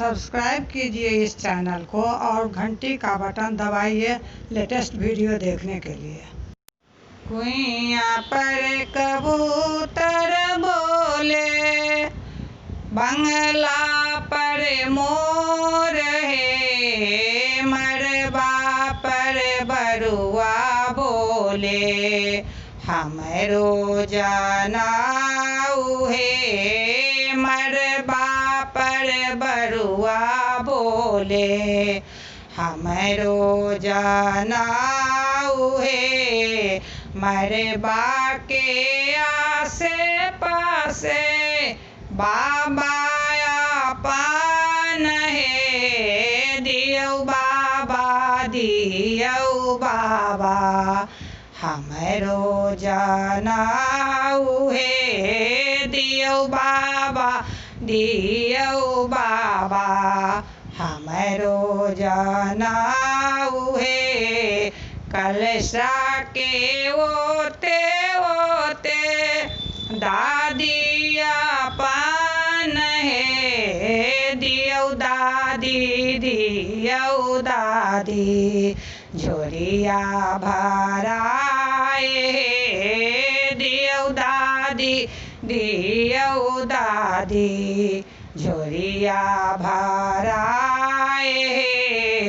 Subscribe कीजिए इस channel को और घंटी का बटन दबाइए लेटेस्ट वीडियो देखने के लिए। कुइयाँ पर कबूतर बोले, बंगला पर मोर है, मरबा पर बरुआ बोले, हमरो जनाऊ है, मरबा पर बरुआ बोले, हमरो जनाऊ है, मरबा के आसे पासे बाबा आपन है, दियौ बाबा दियौ बाबा, हमरो जनाऊ है, दियौ बाबा दियौ बाबा, हमरो जनाऊ है। कलशा के ओते ओते दादी आपन है, दियौ दादी दियौ दादी, झोरिया भराए है, दियौ दादी दियौ दादी, झोरिया भराए है।